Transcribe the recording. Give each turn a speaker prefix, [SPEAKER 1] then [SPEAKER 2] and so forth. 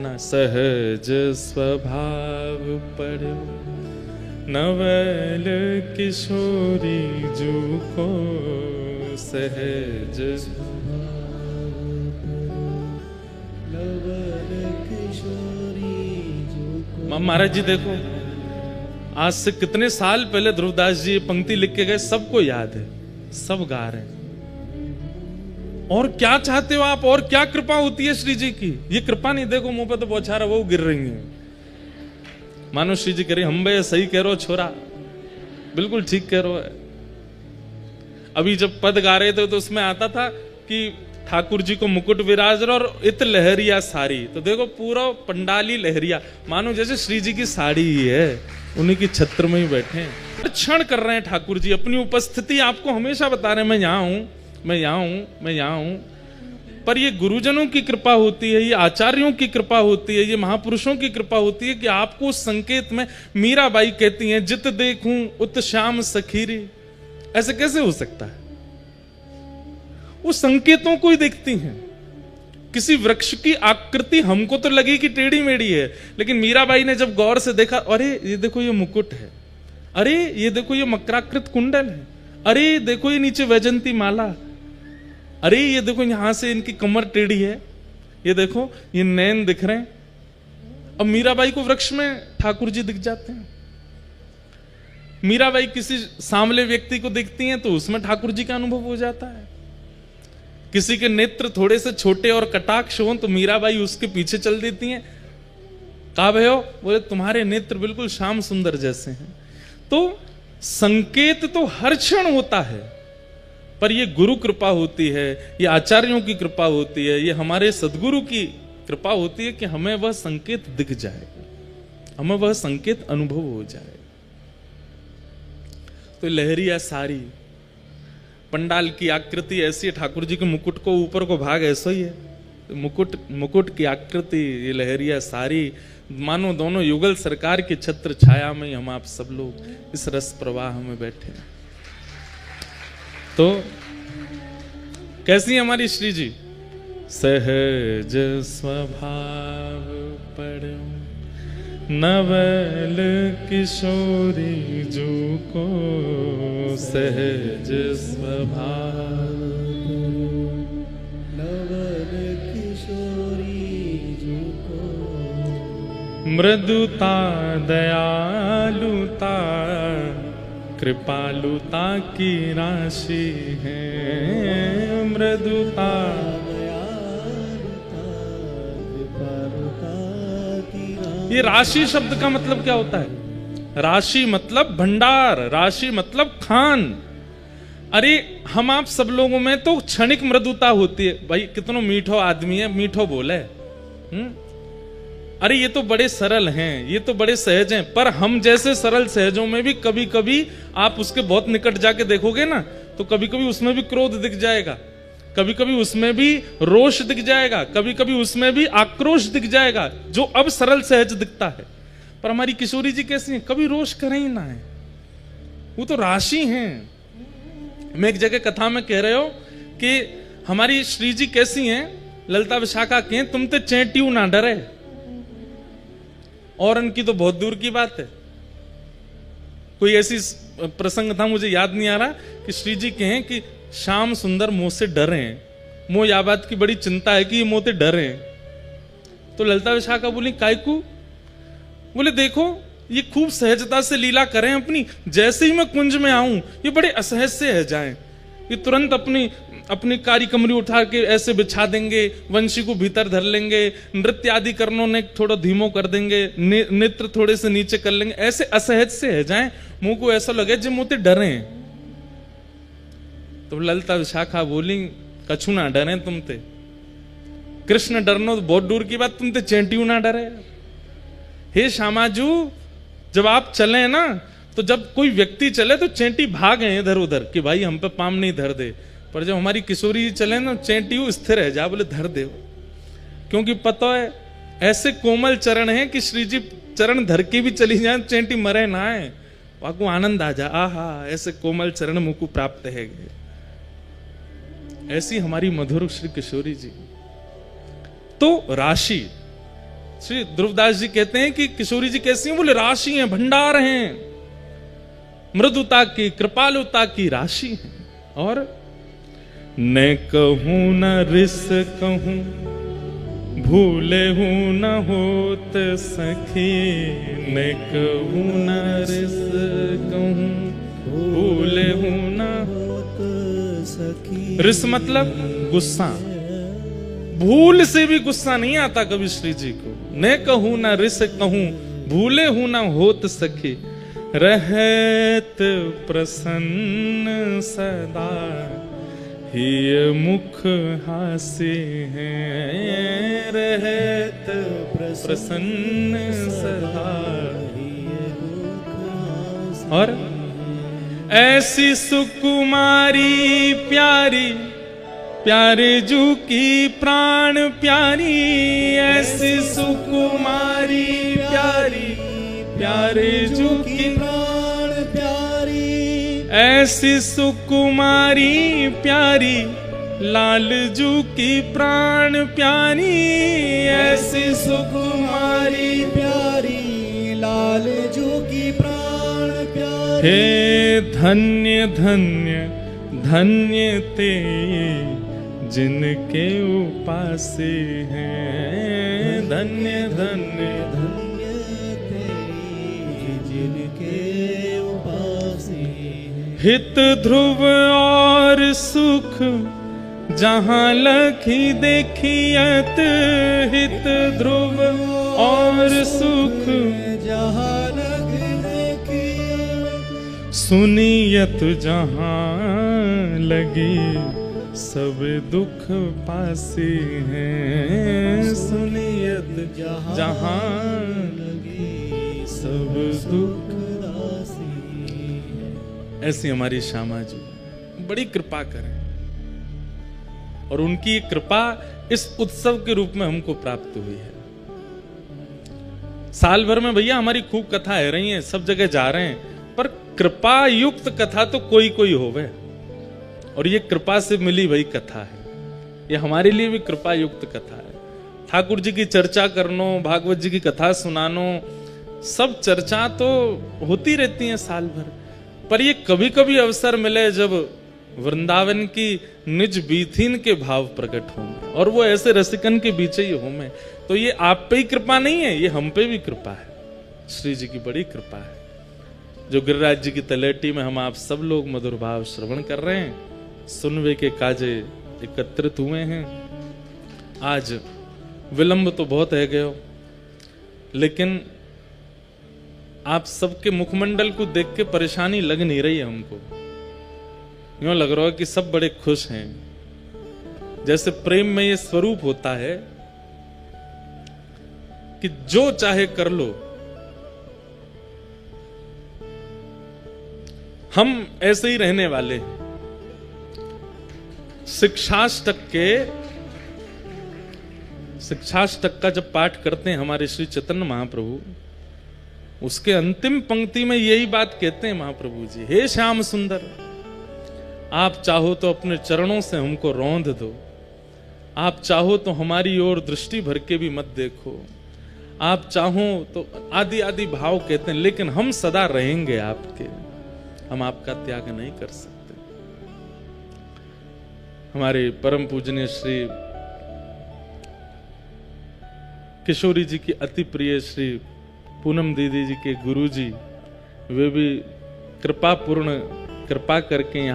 [SPEAKER 1] सहज स्वभाव पर नवल किशोरी जू को सहज नवल किशोरी जू को। महाराज जी देखो, आज से कितने साल पहले ध्रुवदास जी पंक्ति लिख के गए, सबको याद है, सब गा रहे हैं। और क्या चाहते हो आप, और क्या कृपा होती है श्री जी की? ये कृपा नहीं, देखो मुंह पे तो बौछार वो गिर रही है, मानो श्री जी कह रही हम भैया सही कह रहे हो छोरा, बिल्कुल ठीक कह रहे हो। अभी जब पद गा रहे थे तो उसमें आता था कि ठाकुर जी को मुकुट विराज और इत लहरिया साड़ी, तो देखो पूरा पंडाली लहरिया, मानो जैसे श्री जी की साड़ी ही है, उन्हीं की छत्र में ही बैठे क्षण कर रहे हैं ठाकुर जी। अपनी उपस्थिति आपको हमेशा बता रहे हैं, मैं यहाँ हूं, मैं यहाँ हूं, मैं यहाँ हूं। पर ये गुरुजनों की कृपा होती है, ये आचार्यों की कृपा होती है, ये महापुरुषों की कृपा होती है कि आपको उस संकेत में, मीराबाई कहती हैं जित देखूं उत श्याम सखीरी। ऐसे कैसे हो सकता है? वो संकेतों को ही देखती हैं। किसी वृक्ष की आकृति हमको तो लगी कि टेढ़ी मेढ़ी है, लेकिन मीराबाई ने जब गौर से देखा, अरे ये देखो ये मुकुट है, अरे ये देखो ये मकराकृत कुंडल है, अरे देखो ये नीचे वैजंती माला, अरे ये देखो यहां से इनकी कमर टेढ़ी है, ये देखो ये नैन दिख रहे हैं। अब मीराबाई को वृक्ष में ठाकुर जी दिख जाते हैं। मीराबाई किसी सांवले व्यक्ति को देखती हैं तो उसमें ठाकुर जी का अनुभव हो जाता है। किसी के नेत्र थोड़े से छोटे और कटाक्ष हो तो मीराबाई उसके पीछे चल देती हैं। कहा भयो? बोले तुम्हारे नेत्र बिल्कुल श्याम सुंदर जैसे हैं। तो संकेत तो हर क्षण होता है, पर ये गुरु कृपा होती है, ये आचार्यों की कृपा होती है, ये हमारे सदगुरु की कृपा होती है कि हमें वह संकेत दिख जाए, हमें वह संकेत अनुभव हो जाए। तो लहरिया सारी, पंडाल की आकृति ऐसी है, ठाकुर जी के मुकुट को ऊपर को भाग ऐसा ही है, मुकुट की आकृति, ये लहरिया सारी, मानो दोनों युगल सरकार की छत्र छाया में हम आप सब लोग इस रस प्रवाह में बैठे। तो कैसी है हमारी श्री जी? सहज स्वभाव पर नवल किशोरी जू को सहज स्वभाव, नवल किशोरी जू को मृदुता दयालुता कृपालुता की राशि है, मृदुता दयालुता कृपालुता की राशि। ये राशि शब्द का मतलब क्या होता है? राशि मतलब भंडार, राशि मतलब खान। अरे हम आप सब लोगों में तो क्षणिक मृदुता होती है, भाई कितनो मीठो आदमी है, मीठो बोले, अरे ये तो बड़े सरल हैं, ये तो बड़े सहज हैं। पर हम जैसे सरल सहजों में भी कभी कभी आप उसके बहुत निकट जाके देखोगे ना, तो कभी कभी उसमें भी क्रोध दिख जाएगा, कभी कभी उसमें भी रोष दिख जाएगा, कभी कभी उसमें भी आक्रोश दिख जाएगा, जो अब सरल सहज दिखता है। पर हमारी किशोरी जी कैसी हैं? कभी रोष करें ही ना है, वो तो राशि हैं। मैं एक जगह कथा में कह रहे हो कि हमारी श्री जी कैसी हैं, ललिता विशाखा के, तुम तो चेंटियों ना डरे, और उनकी तो बहुत दूर की बात है। कोई ऐसी प्रसंग था, मुझे याद नहीं आ रहा, कि श्री जी कहें कि श्याम सुंदर मोह से डरे, मोह या बात की बड़ी चिंता है कि ये मोह से डरे। तो ललिता विशाखा बोली कायकू? बोले देखो ये खूब सहजता से लीला करें अपनी, जैसे ही मैं कुंज में आऊं ये बड़े असहज से रह जाएं, ये तुरंत अपनी कारी कमरी उठा के ऐसे बिछा देंगे, वंशी को भीतर धर लेंगे, नृत्य आदि करनों ने थोड़ा धीमो कर देंगे, नेत्र थोड़े से नीचे कर लेंगे, ऐसे असहज से है जाएं, मुंह को ऐसा लगे जो मोते डरे। तो ललिता विशाखा बोली कछु ना डरे तुमते, कृष्ण डरनो तो बहुत दूर की बात, तुमते चेंटियों ना डरे। हे श्यामाजू, जब आप चले ना, तो जब कोई व्यक्ति चले तो चेंटी भागे इधर उधर कि भाई हम पे पाम नहीं धर दे, पर जब हमारी किशोरी जी चले ना, चेंटी स्थिर है जा, बोले धर दे, क्योंकि पता है ऐसे कोमल चरण है कि श्री जी चरण धर के भी चली जाए, चेंटी मरे ना है, वाको आनंद आ जा, आहा ऐसे कोमल चरण मुझको प्राप्त है। ऐसी हमारी मधुर श्री किशोरी जी। तो राशि, श्री ध्रुवदास जी कहते हैं कि किशोरी जी कैसी हैं? बोले राशि हैं, भंडार हैं, मृदुता की कृपालुता की राशि है। और न कहूं न रिस कहूं, भूले हूं न होत सखी। न कहूं न रिस कहूं, भूले हूं न होत सखी। रिस मतलब गुस्सा, भूल से भी गुस्सा नहीं आता कभी श्री जी को। न कहूं न रिस कहूं, भूले हूं न होत सखी। रहत प्रसन्न सदा, ही मुख हासे हैं। रहत प्रसन्न सदा, और ऐसी सुकुमारी प्यारी, प्यारे जू की प्राण प्यारी। ऐसी सुकुमारी प्यारी, प्यारे जू की प्राण प्यारी। ऐसी सुकुमारी प्यारी, लाल जू की प्राण प्यारी। ऐसी सुकुमारी प्यारी, लाल जू की प्राण प्यारी। हे धन्य धन्य धन्य ते, जिनके उपासे हैं। धन्य धन्य धन्य ते, जिनके उपासे हैं। हित ध्रुव और सुख, जहां लखी देखियत। हित ध्रुव और सुख, जहां लखी देखियत। सुनियत जहां लगी, सब दुख पासे हैं। सुनियत जहां लगी, सब दुख दासी। ऐसी हमारी श्यामा जी बड़ी कृपा करें, और उनकी कृपा इस उत्सव के रूप में हमको प्राप्त हुई है। साल भर में भैया हमारी खूब कथाएं रही हैं, सब जगह जा रहे हैं, पर कृपा युक्त कथा तो कोई कोई होवे, और ये कृपा से मिली वही कथा है। ये हमारे लिए भी कृपा युक्त कथा है। ठाकुर जी की चर्चा करनो, भागवत जी की कथा सुनानो, सब चर्चा तो होती रहती है साल भर, पर ये कभी कभी अवसर मिले जब वृंदावन की निज बीथिन के भाव प्रकट होंगे, और वो ऐसे रसिकन के बीच ही होंगे, तो ये आप पे ही कृपा नहीं है, ये हम पे भी कृपा है। श्री जी की बड़ी कृपा है, जो गिरिराज जी की तलेटी में हम आप सब लोग मधुर भाव श्रवण कर रहे हैं, सुनवे के काजे एकत्रित हुए हैं। आज विलंब तो बहुत है गयो, लेकिन आप सबके मुखमंडल को देख के परेशानी लग नहीं रही है हमको। यूं लग रहा है कि सब बड़े खुश हैं, जैसे प्रेम में ये स्वरूप होता है कि जो चाहे कर लो। हम ऐसे ही रहने वाले हैं। शिक्षाष्टक का जब पाठ करते हैं हमारे श्री चैतन्य महाप्रभु, उसके अंतिम पंक्ति में यही बात कहते हैं महाप्रभु जी, हे श्याम सुंदर, आप चाहो तो अपने चरणों से हमको रौंद दो, आप चाहो तो हमारी ओर दृष्टि भर के भी मत देखो, आप चाहो तो आदि आदि भाव कहते हैं, लेकिन हम सदा रहेंगे आपके, हम आपका त्याग नहीं कर सकते। हमारे परम पूजनीय श्री किशोरी जी की अति प्रिय श्री पूनम दीदी जी के गुरु जी, वे भी कृपा करके यहाँ